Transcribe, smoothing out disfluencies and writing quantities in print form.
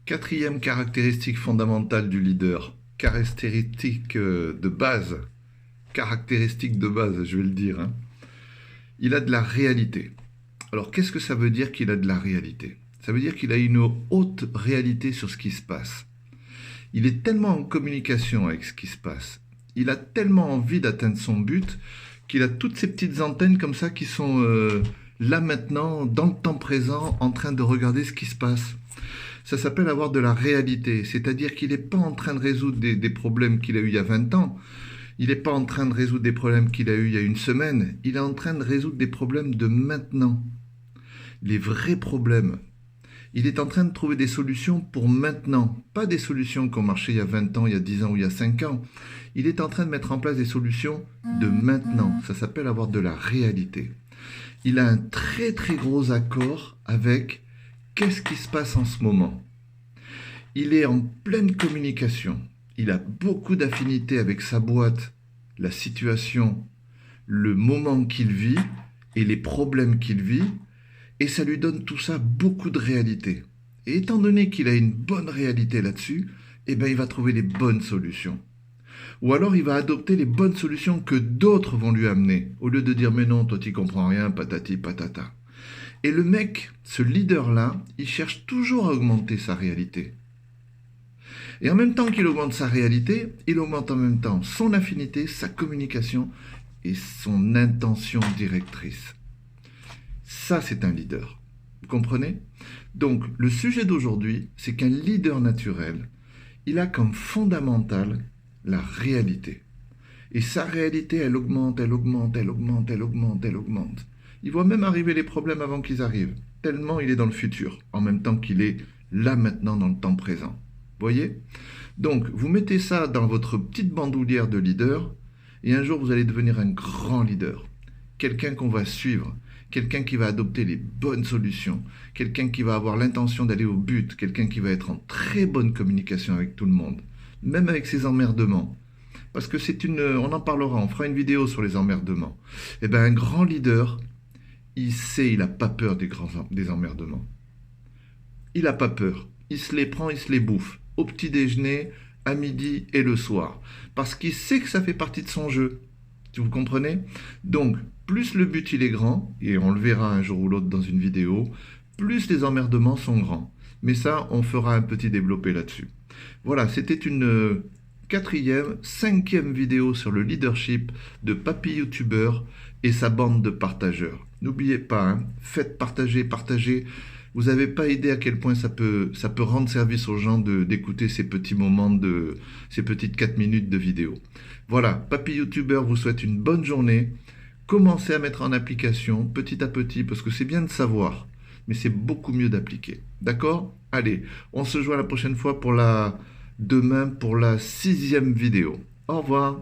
Quatrième caractéristique fondamentale du leader, caractéristique de base, je vais le dire, hein. Il a de la réalité. Alors qu'est-ce que ça veut dire qu'il a de la réalité? Ça veut dire qu'il a une haute réalité sur ce qui se passe. Il est tellement en communication avec ce qui se passe. Il a tellement envie d'atteindre son but qu'il a toutes ces petites antennes comme ça qui sont là maintenant, dans le temps présent, en train de regarder ce qui se passe. Ça s'appelle avoir de la réalité, c'est-à-dire qu'il n'est pas en train de résoudre des problèmes qu'il a eu il y a 20 ans, il n'est pas en train de résoudre des problèmes qu'il a eu il y a une semaine, il est en train de résoudre des problèmes de maintenant, les vrais problèmes. Il est en train de trouver des solutions pour maintenant, pas des solutions qui ont marché il y a 20 ans, il y a 10 ans ou il y a 5 ans. Il est en train de mettre en place des solutions de maintenant, ça s'appelle avoir de la réalité. Il a un très très gros accord avec qu'est-ce qui se passe en ce moment. Il est en pleine communication. Il a beaucoup d'affinités avec sa boîte, la situation, le moment qu'il vit et les problèmes qu'il vit. Et ça lui donne tout ça beaucoup de réalité. Et étant donné qu'il a une bonne réalité là-dessus, eh ben il va trouver les bonnes solutions. Ou alors il va adopter les bonnes solutions que d'autres vont lui amener, au lieu de dire mais non, toi tu comprends rien, patati patata. Et le mec, ce leader-là, il cherche toujours à augmenter sa réalité. Et en même temps qu'il augmente sa réalité, il augmente en même temps son affinité, sa communication et son intention directrice. Ça, c'est un leader. Vous comprenez? Donc, le sujet d'aujourd'hui, c'est qu'un leader naturel, il a comme fondamental la réalité. Et sa réalité, elle augmente, elle augmente, elle augmente, elle augmente, elle augmente. Il voit même arriver les problèmes avant qu'ils arrivent, tellement il est dans le futur, en même temps qu'il est là maintenant dans le temps présent. Voyez? Donc, vous mettez ça dans votre petite bandoulière de leader, et un jour, vous allez devenir un grand leader. Quelqu'un qu'on va suivre, quelqu'un qui va adopter les bonnes solutions, quelqu'un qui va avoir l'intention d'aller au but, quelqu'un qui va être en très bonne communication avec tout le monde, même avec ses emmerdements. Parce que on en parlera, on fera une vidéo sur les emmerdements. Eh bien, un grand leader, il n'a pas peur des emmerdements. Il n'a pas peur. Il se les prend, il se les bouffe. Au petit déjeuner, à midi et le soir. Parce qu'il sait que ça fait partie de son jeu. Vous comprenez? Donc, plus le but il est grand, et on le verra un jour ou l'autre dans une vidéo, plus les emmerdements sont grands. Mais ça, on fera un petit développé là-dessus. Voilà, c'était une cinquième vidéo sur le leadership de Papy YouTuber et sa bande de partageurs. N'oubliez pas, hein, faites partager, partagez. Vous n'avez pas idée à quel point ça peut rendre service aux gens d'écouter ces petits moments, ces petites 4 minutes de vidéo. Voilà, Papy YouTuber vous souhaite une bonne journée. Commencez à mettre en application petit à petit, parce que c'est bien de savoir, mais c'est beaucoup mieux d'appliquer. D'accord? Allez, on se voit la prochaine fois demain pour la 6e vidéo. Au revoir.